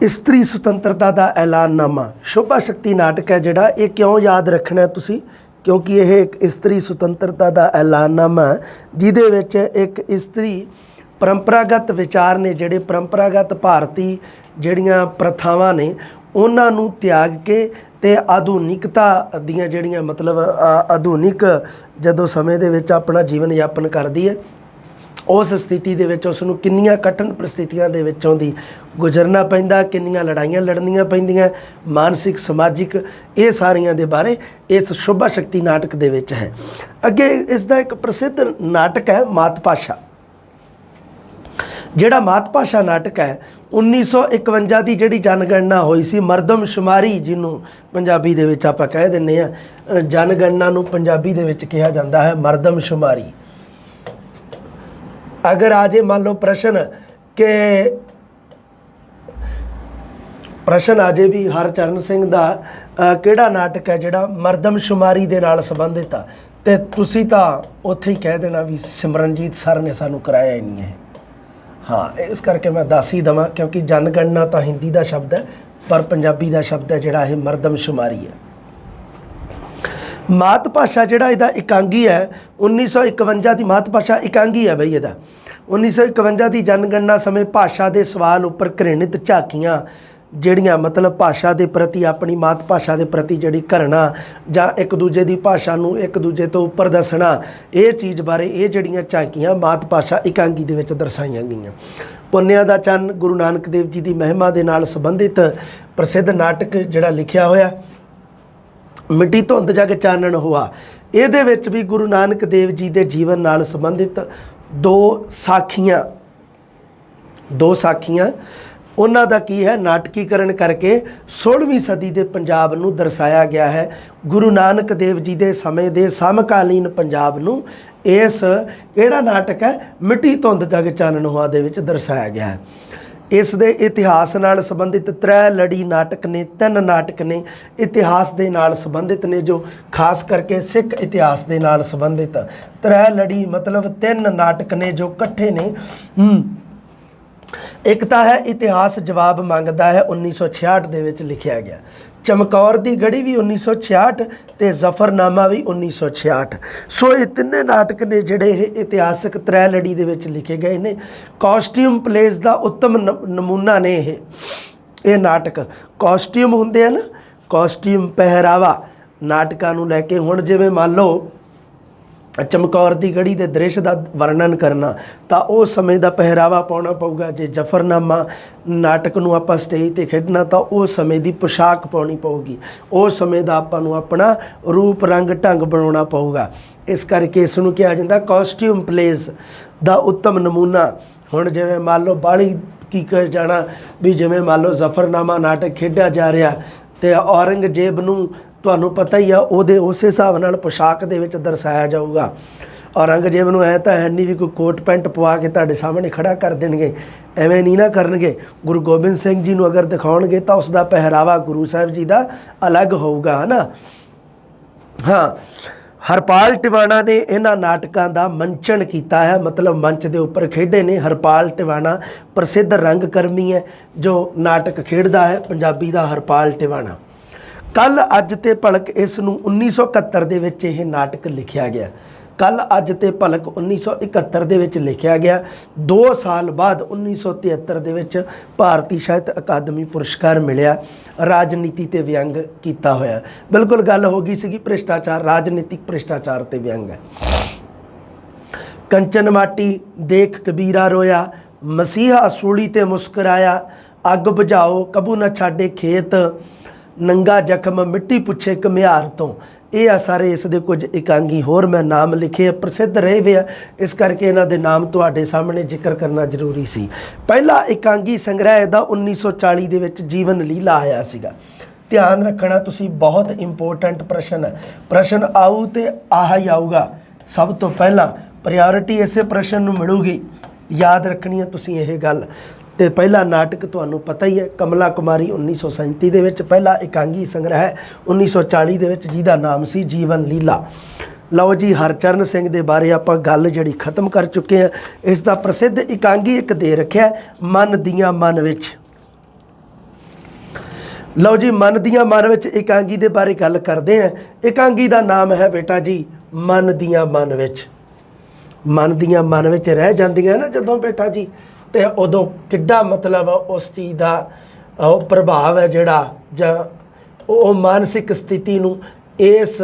इस्त्री सुतंत्रता का ऐलाननामा। शोभा शक्ति नाटक है जिहड़ा ये क्यों याद रखना है तुसी, क्योंकि यह एक इस्त्री सुतंत्रता का ऐलाननामा जिहदे विच एक इस्त्री परंपरागत विचार ने जिहड़े परंपरागत भारती जिहड़ियां प्रथावां ने उन्हां नूं त्याग के ते आधुनिकता दीयां जिहड़ियां मतलब आधुनिक जदों समय दे विच अपना जीवन यापन करदी है, उस स्थिति दे विच उसनूं किन्नियां कठिन परिस्थितियां दे विचों दी गुजरना पैंदा, किन्नियां लड़ाइयां लड़नियां पैंदियां, मानसिक समाजिक ये सारियां दे बारे इस शोभा शक्ति नाटक दे विच है। अगे इसदा एक प्रसिद्ध नाटक है मात भाषा। जिहड़ा मात भाषा नाटक है 1951 की जिहड़ी जनगणना हुई सी, मरदमशुमारी जिन्हों पंजाबी दे विच आपां कह दिंदे आ, जनगणना नूं पंजाबी दे विच कहा जाता है मरदमशुमारी। अगर आज मान लो प्रश्न आजे भी हरचरण सिंह का किहड़ा नाटक है जिहड़ा मरदमशुमारी दे नाल संबंधित आ, ते तुसीं तां उत्थे ही कह देना भी सिमरनजीत सर ने सानूं कराया ही नहीं है। हाँ, इस करके मैं दस ही देवां क्योंकि जनगणना तो हिंदी का शब्द है पर पंजाबी का शब्द है जिहड़ा यह मरदमशुमारी है। मात भाषा जिहड़ा इहदा एकांगी है 1951 की मात भाषा एकांगी है बई इहदा 1951 की जनगणना समय भाषा के सवाल उपर घृणित झाकियां ਜਿਹੜੀਆਂ मतलब भाषा के प्रति अपनी मात भाषा के प्रति जिहड़ी घृणा जां एक दूजे की भाषा नूं एक दूजे तो उपर दसना, ये चीज़ बारे ये जिहड़ियां झांकियां मात भाषा एकांगी दे विच दर्शाईयां गईयां। पुन्निया दा चंन गुरु नानक देव जी की महिमा के नाल संबंधित प्रसिद्ध नाटक जिहड़ा लिखिया होया मिट्टी धुंद जग चानण हुआ, इहदे विच भी गुरु नानक देव जी के जीवन नाल संबंधित दो साखियां उन्हां दा की है नाटकीकरण करके 16वीं सदी के पंजाब नूं दर्शाया गया है। गुरु नानक देव जी के समय के समकालीन पंजाब नूं इस किहड़ा नाटक है मिट्टी धुंद जग चानण हुआ दे विच दर्शाया गया है। इस दे इतिहास नाल संबंधित 3 लड़ी नाटक ने 3 नाटक ने इतिहास के नाल संबंधित ने जो खास करके सिख इतिहास के नाल संबंधित 3 लड़ी मतलब 3 नाटक ने जो इकट्ठे ने। एक तो है इतिहास जवाब मंगदा है 1966 दे विच लिखिया गया, चमकौर दी गढ़ी भी 1966 ते जफरनामा भी 1966। सो ये तिन्ने नाटक ने जिहड़े इतिहासक 3 लड़ी दे विच लिखे गए ने। कॉस्ट्यूम प्लेस का उत्तम नमूना ने ये नाटक। कॉस्ट्यूम हुंदे हैं ना, कॉस्ट्यूम पहरावा ਨਾਟਕਾਂ ਨੂੰ ਲੈ ਕੇ। ਹੁਣ ਜਿਵੇਂ ਮੰਨ ਲਓ ਚਮਕੌਰ ਦੀ ਗੜੀ ਦੇ ਦ੍ਰਿਸ਼ ਦਾ ਵਰਣਨ ਕਰਨਾ ਤਾਂ ਉਸ ਸਮੇਂ ਦਾ ਪਹਿਰਾਵਾ ਪਾਉਣਾ ਪਊਗਾ। ਜੇ ਜ਼ਫਰਨਾਮਾ ਨਾਟਕ ਨੂੰ ਆਪਾਂ ਸਟੇਜ 'ਤੇ ਖੇਡਣਾ ਤਾਂ ਉਸ ਸਮੇਂ ਦੀ ਪੋਸ਼ਾਕ ਪਾਉਣੀ ਪਊਗੀ, ਉਸ ਸਮੇਂ ਦਾ ਆਪਾਂ ਨੂੰ ਆਪਣਾ ਰੂਪ ਰੰਗ ਢੰਗ ਬਣਾਉਣਾ ਪਊਗਾ। ਇਸ ਕਰਕੇ ਇਸ ਨੂੰ ਕਿਹਾ ਜਾਂਦਾ ਕਾਸਟਿਊਮ ਪਲੇਸ ਦਾ ਉੱਤਮ ਨਮੂਨਾ। ਹੁਣ ਜਿਵੇਂ ਮੰਨ ਲਓ ਬਾਹਲੀ ਕੀ ਕਰ ਜਾਣਾ ਵੀ ਜਿਵੇਂ ਮੰਨ ਲਓ ਜ਼ਫਰਨਾਮਾ ਨਾਟਕ ਖੇਡਿਆ ਜਾ ਰਿਹਾ ਅਤੇ ਔਰੰਗਜ਼ੇਬ ਨੂੰ ਤੁਹਾਨੂੰ ਪਤਾ ਹੀ ਆ ਉਹਦੇ ਉਸੇ ਹਿਸਾਬ ਨਾਲ ਪੋਸ਼ਾਕ ਦੇ ਵਿੱਚ ਦਰਸਾਇਆ ਜਾਊਗਾ। ਔਰੰਗਜ਼ੇਬ ਨੂੰ ਐ ਤਾਂ ਹੈ ਨਹੀਂ ਵੀ ਕੋਈ ਕੋਟ ਪੈਂਟ ਪਵਾ ਕੇ ਤੁਹਾਡੇ ਸਾਹਮਣੇ ਖੜਾ ਕਰ ਦੇਣਗੇ, ਐਵੇਂ ਨਹੀਂ ਨਾ ਕਰਨਗੇ। ਗੁਰੂ ਗੋਬਿੰਦ ਸਿੰਘ ਜੀ ਨੂੰ ਅਗਰ ਦਿਖਾਉਣਗੇ ਤਾਂ ਉਸ ਦਾ ਪਹਿਰਾਵਾ ਗੁਰੂ ਸਾਹਿਬ ਜੀ ਦਾ ਅਲੱਗ ਹੋਊਗਾ, ਹੈ ਨਾ। ਹਾਂ, ਹਰਪਾਲ ਟਿਵਾਣਾ ਨੇ ਇਹਨਾਂ ਨਾਟਕਾਂ ਦਾ ਮੰਚਨ ਕੀਤਾ ਹੈ, ਮਤਲਬ ਮੰਚ ਦੇ ਉੱਪਰ ਖੇਡੇ ਨੇ। ਹਰਪਾਲ ਟਿਵਾਣਾ ਪ੍ਰਸਿੱਧ ਰੰਗਕਰਮੀ ਹੈ ਜੋ ਨਾਟਕ ਖੇਡਦਾ ਹੈ, ਪੰਜਾਬੀ ਦਾ ਹਰਪਾਲ ਟਿਵਾਣਾ। ਕੱਲ ਅੱਜ ਤੇ ਭਲਕ ਇਸ ਨੂੰ 1971 ਦੇ ਵਿੱਚ ਇਹ ਨਾਟਕ ਲਿਖਿਆ ਗਿਆ। ਕੱਲ ਅੱਜ ਤੇ ਭਲਕ 1971 ਦੇ ਵਿੱਚ ਲਿਖਿਆ ਗਿਆ। 2 ਸਾਲ ਬਾਅਦ 1973 ਦੇ ਵਿੱਚ ਭਾਰਤੀ ਸਾਹਿਤ ਅਕਾਦਮੀ ਪੁਰਸਕਾਰ ਮਿਲਿਆ। ਰਾਜਨੀਤੀ ਤੇ ਵਿਅੰਗ ਕੀਤਾ ਹੋਇਆ। ਬਿਲਕੁਲ ਗੱਲ ਹੋ ਗਈ ਸੀਗੀ ਭ੍ਰਿਸ਼ਟਾਚਾਰ, ਰਾਜਨੀਤਿਕ ਭ੍ਰਿਸ਼ਟਾਚਾਰ ਤੇ ਵਿਅੰਗ ਹੈ। ਕੰਚਨ ਮਾਟੀ ਦੇਖ ਕਬੀਰਾ ਰੋਇਆ, ਮਸੀਹਾ ਸੂਲੀ ਤੇ ਮੁਸਕਰਾਇਆ, ਅੱਗ ਬੁਝਾਓ ਕਬੂ ਨਾ ਛਾਡੇ ਖੇਤ, ਨੰਗਾ ਜ਼ਖਮ ਮਿੱਟੀ ਪੁੱਛੇ ਘੁਮਿਆਰ ਤੋਂ। ਇਹ ਆ ਸਾਰੇ ਇਸ ਦੇ ਕੁਝ ਇਕਾਂਗੀ। ਹੋਰ ਮੈਂ ਨਾਮ ਲਿਖੇ ਪ੍ਰਸਿੱਧ ਰਹੇ ਵੇ ਆ, ਇਸ ਕਰਕੇ ਇਹਨਾਂ ਦੇ ਨਾਮ ਤੁਹਾਡੇ ਸਾਹਮਣੇ ਜ਼ਿਕਰ ਕਰਨਾ ਜ਼ਰੂਰੀ ਸੀ। ਪਹਿਲਾ ਇਕਾਂਗੀ ਸੰਗ੍ਰਹਿ ਦਾ 1940 ਦੇ ਵਿੱਚ ਜੀਵਨ ਲੀਲਾ ਆਇਆ ਸੀਗਾ। ਧਿਆਨ ਰੱਖਣਾ ਤੁਸੀਂ, ਬਹੁਤ ਇੰਪੋਰਟੈਂਟ ਪ੍ਰਸ਼ਨ ਹੈ। ਪ੍ਰਸ਼ਨ ਆਊ ਤੇ ਆਹ ਹੀ ਆਊਗਾ ਸਭ ਤੋਂ ਪਹਿਲਾਂ, ਪ੍ਰਾਇਓਰਿਟੀ ਇਸੇ ਪ੍ਰਸ਼ਨ ਨੂੰ ਮਿਲੂਗੀ। ਯਾਦ ਰੱਖਣੀ ਹੈ ਤੁਸੀਂ ਇਹ ਗੱਲ। ਤੇ ਪਹਿਲਾ ਨਾਟਕ ਤੁਹਾਨੂੰ ਪਤਾ ਹੀ ਹੈ, ਕਮਲਾ ਕੁਮਾਰੀ 1937 ਦੇ ਵਿੱਚ, ਪਹਿਲਾ ਇਕਾਂਗੀ ਸੰਗ੍ਰਹਿ 1940 ਦੇ ਵਿੱਚ ਜਿਹਦਾ ਨਾਮ ਸੀ ਜੀਵਨ ਲੀਲਾ। ਲਓ ਜੀ, ਹਰਚਰਨ ਸਿੰਘ ਦੇ ਬਾਰੇ ਆਪਾਂ ਗੱਲ ਜਿਹੜੀ ਖਤਮ ਕਰ ਚੁੱਕੇ ਹਾਂ। ਇਸ ਦਾ ਪ੍ਰਸਿੱਧ ਇਕਾਂਗੀ ਇੱਕ ਦੇ ਰੱਖਿਆ, ਮਨ ਦੀਆਂ ਮਨ ਵਿੱਚ। ਲਓ ਜੀ, ਮਨ ਦੀਆਂ ਮਨ ਵਿੱਚ ਇਕਾਂਗੀ ਦੇ ਬਾਰੇ ਗੱਲ ਕਰਦੇ ਹਾਂ। ਇਕਾਂਗੀ ਦਾ ਨਾਮ ਹੈ ਬੇਟਾ ਜੀ ਮਨ ਦੀਆਂ ਮਨ ਵਿੱਚ। ਮਨ ਦੀਆਂ ਮਨ ਵਿੱਚ ਰਹਿ ਜਾਂਦੀਆਂ ਨਾ ਜਦੋਂ ਬੇਟਾ ਜੀ, ਅਤੇ ਉਦੋਂ ਕਿੱਡਾ ਮਤਲਬ ਉਸ ਚੀਜ਼ ਦਾ ਉਹ ਪ੍ਰਭਾਵ ਹੈ ਜਿਹੜਾ, ਜਾਂ ਉਹ ਮਾਨਸਿਕ ਸਥਿਤੀ ਨੂੰ ਇਸ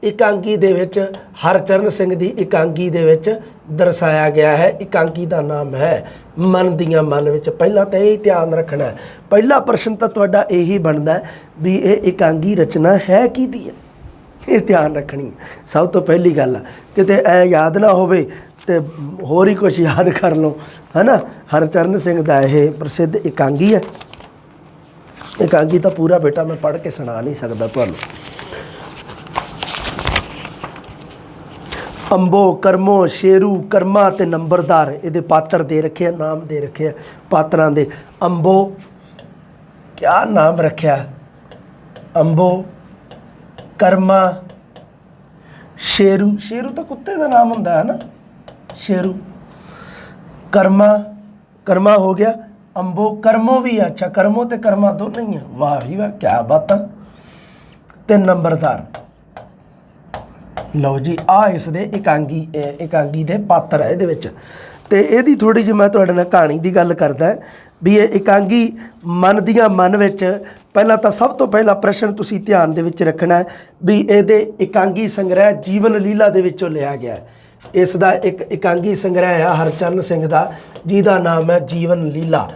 ਇਕਾਂਗੀ ਦੇ ਵਿੱਚ, ਹਰਚਰਨ ਸਿੰਘ ਦੀ ਇਕਾਂਗੀ ਦੇ ਵਿੱਚ ਦਰਸਾਇਆ ਗਿਆ ਹੈ। ਇਕਾਂਗੀ ਦਾ ਨਾਮ ਹੈ ਮਨ ਦੀਆਂ ਮਨ ਵਿੱਚ। ਪਹਿਲਾਂ ਤਾਂ ਇਹ ਧਿਆਨ ਰੱਖਣਾ, ਪਹਿਲਾ ਪ੍ਰਸ਼ਨ ਤਾਂ ਤੁਹਾਡਾ ਇਹੀ ਬਣਦਾ ਵੀ ਇਹ ਇਕਾਂਗੀ ਰਚਨਾ ਹੈ ਕਿਹਦੀ ਹੈ, ਇਹ ਧਿਆਨ ਰੱਖਣੀ ਸਭ ਤੋਂ ਪਹਿਲੀ ਗੱਲ ਆ। ਕਿਤੇ ਐ ਯਾਦ ਨਾ ਹੋਵੇ ਤੇ ਹੋਰ ਹੀ ਕੁਛ ਯਾਦ ਕਰ ਲਓ, ਹੈ ਨਾ। ਹਰਚਰਨ ਸਿੰਘ ਦਾ ਇਹ ਪ੍ਰਸਿੱਧ ਇਕਾਂਗੀ ਹੈ। ਇਕਾਂਗੀ ਤਾਂ ਪੂਰਾ ਬੇਟਾ ਮੈਂ ਪੜ੍ਹ ਕੇ ਸੁਣਾ ਨਹੀਂ ਸਕਦਾ ਤੁਹਾਨੂੰ। ਅੰਬੋ, ਕਰਮੋ, ਸ਼ੇਰੂ, ਕਰਮਾ ਤੇ ਨੰਬਰਦਾਰ ਇਹਦੇ ਪਾਤਰ ਦੇ ਰੱਖੇ ਆ, ਨਾਮ ਦੇ ਰੱਖੇ ਆ ਪਾਤਰਾਂ ਦੇ। ਅੰਬੋ, ਕਿਆ ਨਾਮ ਰੱਖਿਆ, ਅੰਬੋ, ਕਰਮਾ, ਸ਼ੇਰੂ, ਸ਼ੇਰੂ ਤਾਂ ਕੁੱਤੇ ਦਾ ਨਾਮ ਹੁੰਦਾ ਹੈ ਨਾ, ਸ਼ੇਰੂ। ਕਰਮਾ, ਕਰਮਾ ਹੋ ਗਿਆ। ਅੰਬੋ, ਕਰਮੋ ਵੀ ਹੈ, ਅੱਛਾ ਕਰਮੋ ਤੇ ਕਰਮਾ ਦੋਨੋਂ ਹੀ ਆ। ਵਾਹ ਵੀ ਵਾਹ, ਕਿਆ ਬਾਤਾਂ। ਤੇ ਨੰਬਰਦਾਰ। ਲਓ ਜੀ, ਆ ਇਸ ਦੇ ਇਕਾਂਗੀ ਦੇ ਪਾਤਰ ਹੈ ਇਹਦੇ ਵਿੱਚ। ਤੇ ਇਹਦੀ ਥੋੜ੍ਹੀ ਜਿਹੀ ਮੈਂ ਤੁਹਾਡੇ ਨਾਲ ਕਹਾਣੀ ਦੀ ਗੱਲ ਕਰਦਾ ਵੀ ਇਹ ਇਕਾਂਗੀ ਮਨ ਦੀਆਂ ਮਨ ਵਿੱਚ। ਪਹਿਲਾਂ ਤਾਂ ਸਭ ਤੋਂ ਪਹਿਲਾ ਪ੍ਰਸ਼ਨ ਤੁਸੀਂ ਧਿਆਨ ਦੇ ਵਿੱਚ ਰੱਖਣਾ ਵੀ ਇਹਦੇ ਇਕਾਂਗੀ ਸੰਗ੍ਰਹਿ ਜੀਵਨ ਲੀਲਾ ਦੇ ਵਿੱਚੋਂ ਲਿਆ ਗਿਆ। ਇਸ ਦਾ ਇੱਕ ਇਕਾਂਗੀ ਸੰਗ੍ਰਹਿ ਆ ਹਰਚਰਨ ਸਿੰਘ ਦਾ, ਜਿਹਦਾ ਨਾਮ ਹੈ ਜੀਵਨ ਲੀਲਾ।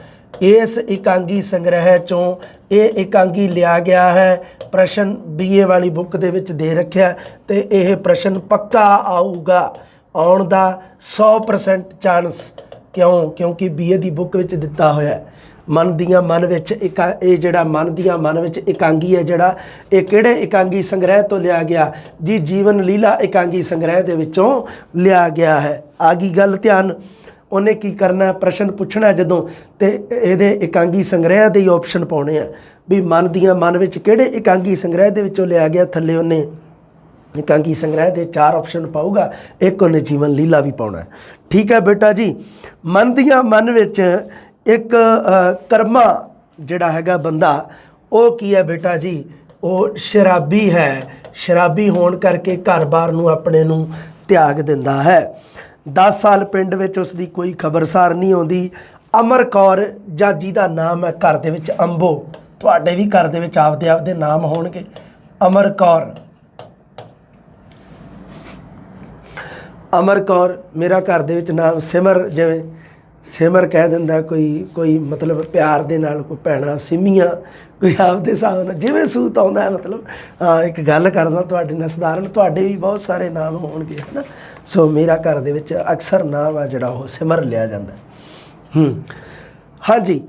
ਇਸ ਇਕਾਂਗੀ ਸੰਗ੍ਰਹਿ 'ਚੋਂ ਇਹ ਇਕਾਂਗੀ ਲਿਆ ਗਿਆ ਹੈ। ਪ੍ਰਸ਼ਨ BA ਵਾਲੀ ਬੁੱਕ ਦੇ ਵਿੱਚ ਦੇ ਰੱਖਿਆ, ਅਤੇ ਇਹ ਪ੍ਰਸ਼ਨ ਪੱਕਾ ਆਊਗਾ, ਆਉਣ ਦਾ 100% ਚਾਂਸ। ਕਿਉਂਕਿ BA ਦੀ ਬੁੱਕ ਵਿੱਚ ਦਿੱਤਾ ਹੋਇਆ। ਮਨ ਦੀਆਂ ਮਨ ਵਿੱਚ ਇਹ ਜਿਹੜਾ ਮਨ ਦੀਆਂ ਮਨ ਵਿੱਚ ਇਕਾਂਗੀ ਹੈ ਜਿਹੜਾ, ਇਹ ਕਿਹੜੇ ਇਕਾਂਗੀ ਸੰਗ੍ਰਹਿ ਤੋਂ ਲਿਆ ਗਿਆ ਜੀ? ਜੀਵਨ ਲੀਲਾ ਇਕਾਂਗੀ ਸੰਗ੍ਰਹਿ ਦੇ ਵਿੱਚੋਂ ਲਿਆ ਗਿਆ ਹੈ। ਆ ਗਈ ਗੱਲ ਧਿਆਨ। ਉਹਨੇ ਕੀ ਕਰਨਾ, ਪ੍ਰਸ਼ਨ ਪੁੱਛਣਾ ਜਦੋਂ, ਤੇ ਇਹਦੇ ਇਕਾਂਗੀ ਸੰਗ੍ਰਹਿ ਦੇ ਹੀ ਆਪਸ਼ਨ ਪਾਉਣੇ ਆ ਵੀ ਮਨ ਦੀਆਂ ਮਨ ਵਿੱਚ ਕਿਹੜੇ ਇਕਾਂਗੀ ਸੰਗ੍ਰਹਿ ਦੇ ਵਿੱਚੋਂ ਲਿਆ ਗਿਆ। ਥੱਲੇ ਉਹਨੇ ਇਕਾਂਗੀ ਸੰਗ੍ਰਹਿ ਦੇ 4 ਆਪਸ਼ਨ ਪਾਊਗਾ, ਇੱਕ ਉਹਨੇ ਜੀਵਨ ਲੀਲਾ ਵੀ ਪਾਉਣਾ। ਠੀਕ ਹੈ ਬੇਟਾ ਜੀ। ਮਨ ਦੀਆਂ ਮਨ ਵਿੱਚ ਇੱਕ ਕਰਮਾ ਜਿਹੜਾ ਹੈਗਾ ਬੰਦਾ, ਉਹ ਕੀ ਹੈ ਬੇਟਾ ਜੀ? ਉਹ ਸ਼ਰਾਬੀ ਹੈ। ਸ਼ਰਾਬੀ ਹੋਣ ਕਰਕੇ ਘਰ-ਬਾਰ ਨੂੰ ਆਪਣੇ ਨੂੰ ਤਿਆਗ ਦਿੰਦਾ ਹੈ। 10 ਸਾਲ ਪਿੰਡ ਵਿੱਚ ਉਸ ਦੀ ਕੋਈ ਖਬਰਸਾਰ ਨਹੀਂ ਆਉਂਦੀ। ਅਮਰ ਕੌਰ, ਜਾਂ ਜਿਹਦਾ ਨਾਮ ਹੈ ਘਰ ਦੇ ਵਿੱਚ ਅੰਬੋ, ਤੁਹਾਡੇ ਵੀ ਘਰ ਦੇ ਵਿੱਚ ਆਪਦੇ ਨਾਮ ਹੋਣਗੇ। ਅਮਰ ਕੌਰ, ਅਮਰ ਕੌਰ ਮੇਰਾ ਘਰ ਦੇ ਵਿੱਚ ਨਾਮ ਸਿਮਰ, ਜਿਵੇਂ ਸਿਮਰ ਕਹਿ ਦਿੰਦਾ ਕੋਈ ਮਤਲਬ ਪਿਆਰ ਦੇ ਨਾਲ, ਕੋਈ ਭੈਣਾ ਸਿਮੀਆਂ, ਕੋਈ ਆਪਦੇ ਹਿਸਾਬ ਨਾਲ ਜਿਵੇਂ ਸੂਤ ਆਉਂਦਾ ਹੈ। ਮਤਲਬ ਇੱਕ ਗੱਲ ਕਰਦਾ ਤੁਹਾਡੇ ਨਾਲ ਸਧਾਰਨ, ਤੁਹਾਡੇ ਵੀ ਬਹੁਤ ਸਾਰੇ ਨਾਮ ਹੋਣਗੇ ਹੈ ਨਾ। ਸੋ ਮੇਰਾ ਘਰ ਦੇ ਵਿੱਚ ਅਕਸਰ ਨਾਮ ਆ ਜਿਹੜਾ ਉਹ ਸਿਮਰ ਲਿਆ ਜਾਂਦਾ। ਹਾਂਜੀ,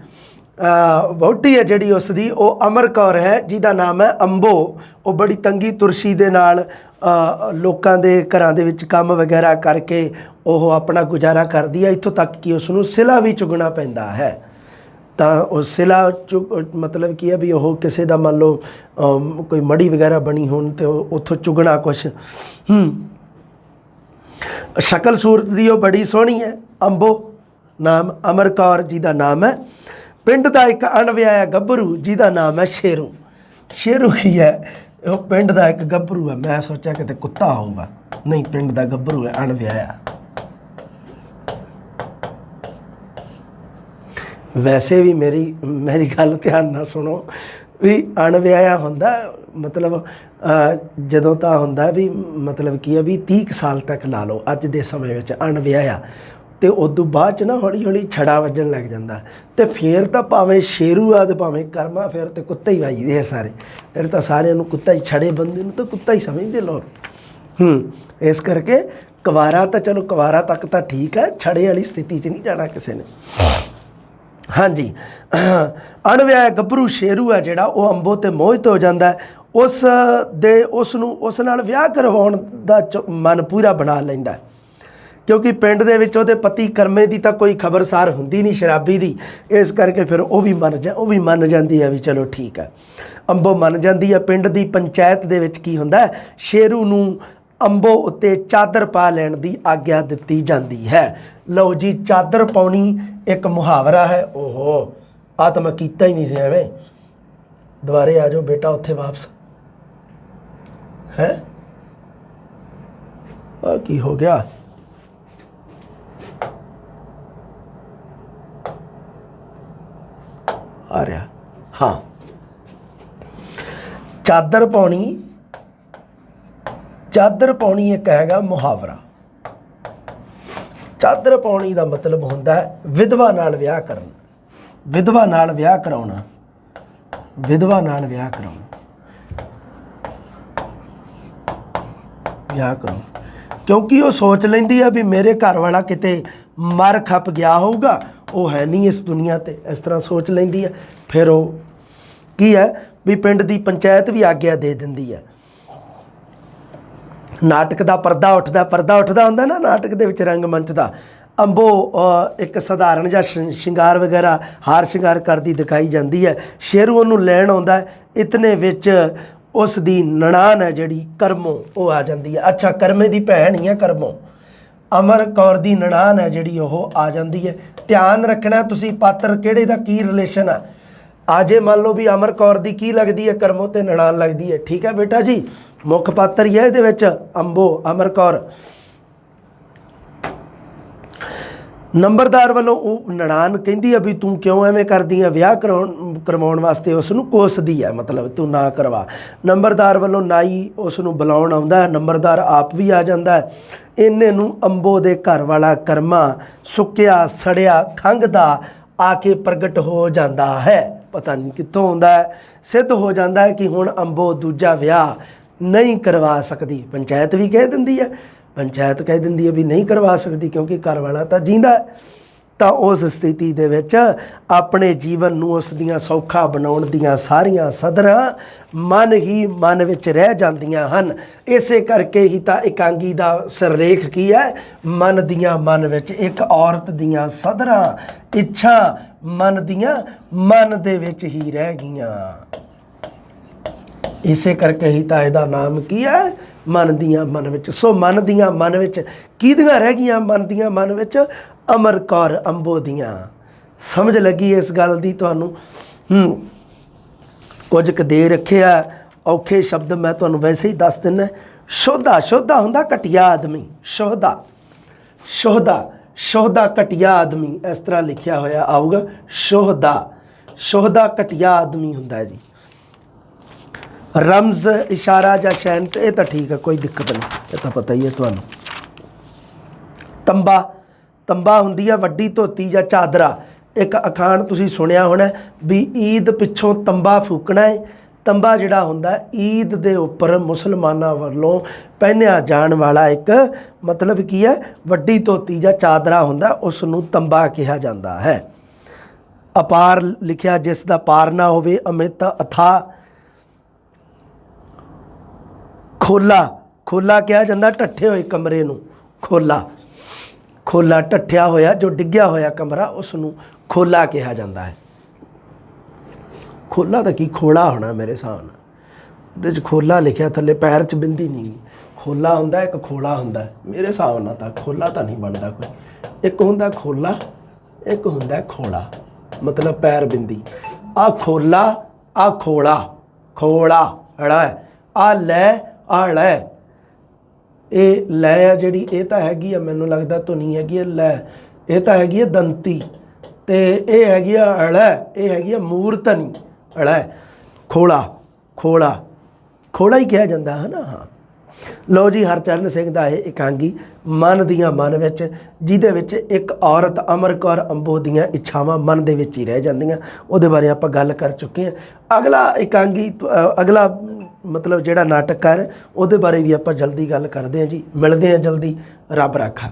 ਵਹੁਟੀ ਹੈ ਜਿਹੜੀ ਉਸ ਦੀ ਉਹ ਅਮਰ ਕੌਰ ਹੈ, ਜਿਹਦਾ ਨਾਮ ਹੈ ਅੰਬੋ। ਉਹ ਬੜੀ ਤੰਗੀ ਤੁਰਸ਼ੀ ਦੇ ਨਾਲ ਲੋਕਾਂ ਦੇ ਘਰਾਂ ਦੇ ਵਿੱਚ ਕੰਮ ਵਗੈਰਾ ਕਰਕੇ ਉਹ ਆਪਣਾ ਗੁਜ਼ਾਰਾ ਕਰਦੀ ਹੈ, ਇੱਥੋਂ ਤੱਕ ਕਿ ਉਸ ਨੂੰ ਸਿਲਾ ਵੀ ਚੁਗਣਾ ਪੈਂਦਾ ਹੈ। ਤਾਂ ਉਹ ਸਿਲਾ ਮਤਲਬ ਕੀ ਹੈ ਵੀ ਉਹ ਕਿਸੇ ਦਾ ਮੰਨ ਲਓ ਕੋਈ ਮੜੀ ਵਗੈਰਾ ਬਣੀ ਹੋਣ ਅਤੇ ਉੱਥੋਂ ਚੁਗਣਾ ਕੁਛ। ਸ਼ਕਲ ਸੂਰਤ ਦੀ ਉਹ ਬੜੀ ਸੋਹਣੀ ਹੈ, ਅੰਬੋ ਨਾਮ, ਅਮਰ ਕੌਰ ਜਿਹਦਾ ਨਾਮ ਹੈ। ਪਿੰਡ ਦਾ ਇੱਕ ਅਣਵਿਆਹਿਆ ਗੱਭਰੂ ਜਿਹਦਾ ਨਾਮ ਹੈ ਸ਼ੇਰੂ। ਸ਼ੇਰੂ ਕੀ ਹੈ? ਉਹ ਪਿੰਡ ਦਾ ਇੱਕ ਗੱਭਰੂ ਹੈ। ਮੈਂ ਸੋਚਿਆ ਕਿਤੇ ਕੁੱਤਾ ਹੋਊਗਾ, ਨਹੀਂ, ਪਿੰਡ ਦਾ ਗੱਭਰੂ ਹੈ, ਅਣਵਿਆਹਿਆ। ਵੈਸੇ ਵੀ ਮੇਰੀ ਗੱਲ ਧਿਆਨ ਨਾਲ ਸੁਣੋ ਵੀ ਅਣਵਿਆਹਿਆ ਹੁੰਦਾ ਮਤਲਬ ਜਦੋਂ ਤਾਂ ਹੁੰਦਾ ਵੀ ਮਤਲਬ ਕੀ ਹੈ ਵੀ 30 ਸਾਲ ਤੱਕ ਲਾ ਲਓ ਅੱਜ ਦੇ ਸਮੇਂ ਵਿੱਚ ਅਣਵਿਆਹਿਆ, ਅਤੇ ਉਦੋਂ ਬਾਅਦ 'ਚ ਨਾ ਹੌਲੀ ਹੌਲੀ ਛੜਾ ਵੱਜਣ ਲੱਗ ਜਾਂਦਾ। ਅਤੇ ਫਿਰ ਤਾਂ ਭਾਵੇਂ ਸ਼ੇਰੂ ਆ ਅਤੇ ਭਾਵੇਂ ਕਰਮਾ, ਫਿਰ ਤਾਂ ਕੁੱਤਾ ਹੀ ਵੱਜਦੇ ਆ ਸਾਰੇ। ਫਿਰ ਤਾਂ ਸਾਰਿਆਂ ਨੂੰ ਕੁੱਤਾ ਹੀ, ਛੜੇ ਬੰਦੇ ਨੂੰ ਤਾਂ ਕੁੱਤਾ ਹੀ ਸਮਝਦੇ ਲੋਕ। ਇਸ ਕਰਕੇ ਕੁਵਾਰਾ ਤਾਂ ਚਲੋ ਕੁਵਾਰਾ ਤੱਕ ਤਾਂ ਠੀਕ ਹੈ, ਛੜੇ ਵਾਲੀ ਸਥਿਤੀ 'ਚ ਨਹੀਂ ਜਾਣਾ ਕਿਸੇ ਨੇ। ਹਾਂਜੀ, ਅਣਵਿਆਹਿਆ ਗੱਭਰੂ ਸ਼ੇਰੂ ਹੈ ਜਿਹੜਾ, ਉਹ ਅੰਬੋ 'ਤੇ ਮੋਹਿਤ ਹੋ ਜਾਂਦਾ। ਉਸ ਨਾਲ ਵਿਆਹ ਕਰਵਾਉਣ ਦਾ ਮਨ ਪੂਰਾ ਬਣਾ ਲੈਂਦਾ, ਕਿਉਂਕਿ ਪਿੰਡ ਦੇ ਵਿੱਚ ਉਹਦੇ ਪਤੀ ਕਰਮੇ ਦੀ ਤਾਂ ਕੋਈ ਖਬਰਸਾਰ ਹੁੰਦੀ ਨਹੀਂ, ਸ਼ਰਾਬੀ ਦੀ। ਇਸ ਕਰਕੇ ਫਿਰ ਉਹ ਵੀ ਮੰਨ ਜਾਂਦੀ ਹੈ ਵੀ ਚਲੋ ਠੀਕ ਹੈ। ਅੰਬੋ ਮੰਨ ਜਾਂਦੀ ਹੈ। ਪਿੰਡ ਦੀ ਪੰਚਾਇਤ ਦੇ ਵਿੱਚ ਕੀ ਹੁੰਦਾ, ਸ਼ੇਰੂ ਨੂੰ ਅੰਬੋ ਉੱਤੇ ਚਾਦਰ ਪਾ ਲੈਣ ਦੀ ਆਗਿਆ ਦਿੱਤੀ ਜਾਂਦੀ ਹੈ। ਲਓ ਜੀ, ਚਾਦਰ ਪਾਉਣੀ ਇੱਕ ਮੁਹਾਵਰਾ ਹੈ। ਓਹੋ, ਆ ਤਾਂ ਮੈਂ ਕੀਤਾ ਹੀ ਨਹੀਂ ਸੀ ਐਵੇਂ। ਦੁਬਾਰੇ ਆ ਜਾਓ ਬੇਟਾ ਉੱਥੇ ਵਾਪਸ। ਹੈ ਆ ਕੀ ਹੋ ਗਿਆ? ਆ ਰਿਹਾ। ਹਾਂ, ਚਾਦਰ ਪਾਉਣੀ ਇੱਕ ਹੈਗਾ ਮੁਹਾਵਰਾ। ਚਾਦਰ ਪਾਉਣੀ ਦਾ ਮਤਲਬ ਹੁੰਦਾ ਹੈ ਵਿਧਵਾ ਨਾਲ ਵਿਆਹ ਕਰਨਾ, ਵਿਧਵਾ ਨਾਲ ਵਿਆਹ ਕਰਾਉਣਾ, ਵਿਧਵਾ ਨਾਲ ਵਿਆਹ ਕਰਾਉਣਾ, ਵਿਆਹ ਕਰਾਉਣਾ। ਕਿਉਂਕਿ ਉਹ ਸੋਚ ਲੈਂਦੀ ਆ ਵੀ ਮੇਰੇ ਘਰ ਵਾਲਾ ਕਿਤੇ ਮਰ ਖੱਪ ਗਿਆ ਹੋਊਗਾ, ਉਹ ਹੈ ਨਹੀਂ ਇਸ ਦੁਨੀਆ 'ਤੇ, ਇਸ ਤਰ੍ਹਾਂ ਸੋਚ ਲੈਂਦੀ ਹੈ। ਫਿਰ ਉਹ ਕੀ ਹੈ ਵੀ ਪਿੰਡ ਦੀ ਪੰਚਾਇਤ ਵੀ ਆਗਿਆ ਦੇ ਦਿੰਦੀ ਹੈ। ਨਾਟਕ ਦਾ ਪਰਦਾ ਉੱਠਦਾ ਹੁੰਦਾ ਨਾ ਨਾਟਕ ਦੇ ਵਿੱਚ, ਰੰਗਮੰਚ ਦਾ। ਅੰਬੋ ਇੱਕ ਸਧਾਰਨ ਜਿਹਾ ਸ਼ਿੰਗਾਰ ਵਗੈਰਾ, ਹਾਰ ਸ਼ਿੰਗਾਰ ਕਰਦੀ ਦਿਖਾਈ ਜਾਂਦੀ ਹੈ। ਸ਼ੇਰੂ ਉਹਨੂੰ ਲੈਣ ਆਉਂਦਾ। ਇਤਨੇ ਵਿੱਚ ਉਸ ਦੀ ਨਨਾਣ ਹੈ ਜਿਹੜੀ ਕਰਮੋ, ਉਹ ਆ ਜਾਂਦੀ ਹੈ। ਅੱਛਾ, ਕਰਮੇ ਦੀ ਭੈਣ ਹੀ ਹੈ ਕਰਮੋ, ਅਮਰ ਕੌਰ ਦੀ ਨਨਾਣ ਹੈ ਜਿਹੜੀ, ਉਹ ਆ ਜਾਂਦੀ ਹੈ। ਧਿਆਨ ਰੱਖਣਾ ਤੁਸੀਂ ਪਾਤਰ ਕਿਹੜੇ ਦਾ ਕੀ ਰਿਲੇਸ਼ਨ ਆ। ਆਜੇ ਮੰਨ ਲਓ ਵੀ ਅਮਰ ਕੌਰ ਦੀ ਕੀ ਲੱਗਦੀ ਹੈ, ਕਰਮੋ ਤੇ ਨਨਾਣ ਲੱਗਦੀ ਹੈ। ਠੀਕ ਹੈ ਬੇਟਾ ਜੀ, ਮੁੱਖ ਪਾਤਰ ਹੀ ਹੈ ਇਹਦੇ ਵਿੱਚ ਅੰਬੋ, ਅਮਰ ਕੌਰ। ਨੰਬਰਦਾਰ ਵੱਲੋਂ ਉਹ ਨਨਾਣ ਕਹਿੰਦੀ ਆ ਵੀ ਤੂੰ ਕਿਉਂ ਐਵੇਂ ਕਰਦੀ ਆ, ਵਿਆਹ ਕਰਵਾਉਣ ਵਾਸਤੇ ਉਸ ਨੂੰ ਕੋਸਦੀ ਹੈ, ਮਤਲਬ ਤੂੰ ਨਾ ਕਰਵਾ। ਨੰਬਰਦਾਰ ਵੱਲੋਂ ਨਾਈ ਉਸ ਨੂੰ ਬੁਲਾਉਣ ਆਉਂਦਾ। ਨੰਬਰਦਾਰ ਆਪ ਵੀ ਆ ਜਾਂਦਾ। ਇੰਨੇ ਨੂੰ ਅੰਬੋ ਦੇ ਘਰ ਵਾਲਾ ਕਰਮਾ ਸੁੱਕਿਆ ਸੜਿਆ ਖੰਘਦਾ ਆ ਕੇ ਪ੍ਰਗਟ ਹੋ ਜਾਂਦਾ ਹੈ। ਪਤਾ ਨਹੀਂ ਕਿੱਥੋਂ ਆਉਂਦਾ ਹੈ। ਸਿੱਧ ਹੋ ਜਾਂਦਾ ਹੈ ਕਿ ਹੁਣ ਅੰਬੋ ਦੂਜਾ ਵਿਆਹ ਨਹੀਂ ਕਰਵਾ ਸਕਦੀ। ਪੰਚਾਇਤ ਵੀ ਕਹਿ ਦਿੰਦੀ ਹੈ, ਪੰਚਾਇਤ ਕਹਿ ਦਿੰਦੀ ਹੈ ਵੀ ਨਹੀਂ ਕਰਵਾ ਸਕਦੀ ਕਿਉਂਕਿ ਘਰ ਵਾਲਾ ਤਾਂ ਜੀਂਦਾ। ਤਾਂ ਉਸ ਸਥਿਤੀ ਦੇ ਵਿੱਚ ਆਪਣੇ ਜੀਵਨ ਨੂੰ ਉਸ ਦੀਆਂ ਸੌਖਾ ਬਣਾਉਣ ਦੀਆਂ ਸਾਰੀਆਂ ਸਧਰਾਂ ਮਨ ਹੀ ਮਨ ਵਿੱਚ ਰਹਿ ਜਾਂਦੀਆਂ ਹਨ। ਇਸੇ ਕਰਕੇ ਹੀ ਤਾਂ ਇਕਾਂਗੀ ਦਾ ਸਿਰਲੇਖ ਕੀ ਹੈ, ਮਨ ਦੀਆਂ ਮਨ ਵਿੱਚ ਇੱਕ ਔਰਤ ਦੀਆਂ ਸਧਰਾਂ ਇੱਛਾ ਮਨ ਦੀਆਂ ਮਨ ਦੇ ਵਿੱਚ ਹੀ ਰਹਿ ਗਈਆਂ। ਇਸੇ ਕਰਕੇ ਹੀ ਤਾਂ ਇਹਦਾ ਨਾਮ ਕੀ ਹੈ, ਮਨ ਦੀਆਂ ਮਨ ਵਿੱਚ। ਸੋ ਮਨ ਦੀਆਂ ਮਨ ਵਿੱਚ ਕਿਹਦੀਆਂ ਰਹਿ ਗਈਆਂ, ਮਨ ਦੀਆਂ ਮਨ ਵਿੱਚ ਅਮਰ ਕੌਰ ਅੰਬੋ ਦੀਆਂ। ਸਮਝ ਲੱਗੀ ਇਸ ਗੱਲ ਦੀ ਤੁਹਾਨੂੰ? ਕੁਝ ਕੁ ਦੇ ਰੱਖਿਆ ਔਖੇ ਸ਼ਬਦ ਮੈਂ ਤੁਹਾਨੂੰ ਵੈਸੇ ਹੀ ਦੱਸ ਦਿੰਦਾ। ਸ਼ੋਧਾ, ਸ਼ੋਧਾ ਹੁੰਦਾ ਘਟੀਆ ਆਦਮੀ। ਸ਼ੋਧਾ, ਸ਼ੋਧਾ, ਸ਼ੋਧਾ ਘਟੀਆ ਆਦਮੀ, ਇਸ ਤਰ੍ਹਾਂ ਲਿਖਿਆ ਹੋਇਆ ਆਊਗਾ। ਸ਼ੋਧਾ, ਸ਼ੋਧਾ ਘਟੀਆ ਆਦਮੀ ਹੁੰਦਾ ਹੈ ਜੀ। ਰਮਜ਼ ਇਸ਼ਾਰਾ ਜਾਂ ਸ਼ੈਨ, ਇਹ ਤਾਂ ਠੀਕ ਹੈ, ਕੋਈ ਦਿੱਕਤ ਨਹੀਂ, ਇਹ ਤਾਂ ਪਤਾ ਹੀ ਹੈ ਤੁਹਾਨੂੰ। ਤੰਬਾ, ਤੰਬਾ ਹੁੰਦੀ ਆ ਵੱਡੀ ਧੋਤੀ ਜਾਂ ਚਾਦਰਾ। ਇੱਕ ਅਖਾਣ ਤੁਸੀਂ ਸੁਣਿਆ ਹੋਣਾ ਵੀ ਈਦ ਪਿੱਛੋਂ ਤੰਬਾ ਫੂਕਣਾ ਹੈ। ਤੰਬਾ ਜਿਹੜਾ ਹੁੰਦਾ ਈਦ ਦੇ ਉੱਪਰ ਮੁਸਲਮਾਨਾਂ ਵੱਲੋਂ ਪਹਿਨਿਆ ਜਾਣ ਵਾਲਾ ਇੱਕ ਮਤਲਬ ਕੀ ਹੈ, ਵੱਡੀ ਧੋਤੀ ਜਾਂ ਚਾਦਰਾ ਹੁੰਦਾ, ਉਸ ਨੂੰ ਤੰਬਾ ਕਿਹਾ ਜਾਂਦਾ ਹੈ। ਅਪਾਰ ਲਿਖਿਆ ਜਿਸ ਦਾ ਪਾਰ ਨਾ ਹੋਵੇ, ਅਮਿਤ ਅਥਾ। ਖੋਲਾ, ਖੋਲਾ ਕਿਹਾ ਜਾਂਦਾ ਢੱਠੇ ਹੋਏ ਕਮਰੇ ਨੂੰ, ਖੋਲਾ, ਖੋਲਾ ਢੱਠਿਆ ਹੋਇਆ ਜੋ ਡਿੱਗਿਆ ਹੋਇਆ ਕਮਰਾ, ਉਸ ਨੂੰ ਖੋਲਾ ਕਿਹਾ ਜਾਂਦਾ ਹੈ। ਖੋਲਾ ਤਾਂ ਕੀ, ਖੋਲਾ ਹੋਣਾ ਮੇਰੇ ਹਿਸਾਬ ਨਾਲ, ਉਹਦੇ 'ਚ ਖੋਲਾ ਲਿਖਿਆ, ਥੱਲੇ ਪੈਰ 'ਚ ਬਿੰਦੀ ਨਹੀਂ। ਖੋਲਾ ਹੁੰਦਾ ਇੱਕ ਖੋਲਾ ਹੁੰਦਾ, ਮੇਰੇ ਹਿਸਾਬ ਨਾਲ ਤਾਂ ਖੋਲਾ ਤਾਂ ਨਹੀਂ ਬਣਦਾ ਕੋਈ। ਇੱਕ ਹੁੰਦਾ ਖੋਲਾ, ਇੱਕ ਹੁੰਦਾ ਖੋਲਾ, ਮਤਲਬ ਪੈਰ ਬਿੰਦੀ। ਆ ਖੋਲਾ, ਆ ਖੋਲਾ, ਖੋਲਾ ਹੜਾ, ਆ ਲੈ, ਆ ਲੈ। ਇਹ ਲੈ ਆ ਜਿਹੜੀ, ਇਹ ਤਾਂ ਹੈਗੀ ਆ, ਮੈਨੂੰ ਲੱਗਦਾ ਧੁਨੀ ਹੈਗੀ ਆ ਲੈ, ਇਹ ਤਾਂ ਹੈਗੀ ਆ ਦੰਤੀ, ਤੇ ਇਹ ਹੈਗੀ ਆ ਅੜਾ, ਇਹ ਹੈਗੀ ਆ ਮੂਰਧਨੀ, ਅੜਾ। ਖੋਲਾ, ਖੋਲਾ, ਖੋਲਾ ਹੀ ਕਿਹਾ ਜਾਂਦਾ ਹੈ ਨਾ। ਹਾਂ, ਲਓ ਜੀ, ਹਰਚਰਨ ਸਿੰਘ ਦਾ ਇਹ ਇਕਾਂਗੀ ਮਨ ਦੀਆਂ ਮਨ ਵਿੱਚ, ਜਿਹਦੇ ਵਿੱਚ ਇੱਕ ਔਰਤ ਅਮਰ ਕੌਰ ਅੰਬੋ ਦੀਆਂ ਇੱਛਾਵਾਂ ਮਨ ਦੇ ਵਿੱਚ ਹੀ ਰਹਿ ਜਾਂਦੀਆਂ, ਉਹਦੇ ਬਾਰੇ ਆਪਾਂ ਗੱਲ ਕਰ ਚੁੱਕੇ ਹਾਂ। ਅਗਲਾ ਇਕਾਂਗੀ, ਅਗਲਾ ਮਤਲਬ ਜਿਹੜਾ ਨਾਟਕਕਾਰ, ਉਹਦੇ ਬਾਰੇ ਵੀ ਆਪਾਂ ਜਲਦੀ ਗੱਲ ਕਰਦੇ ਹਾਂ ਜੀ। ਮਿਲਦੇ ਹਾਂ ਜਲਦੀ, ਰੱਬ ਰਾਖਾ।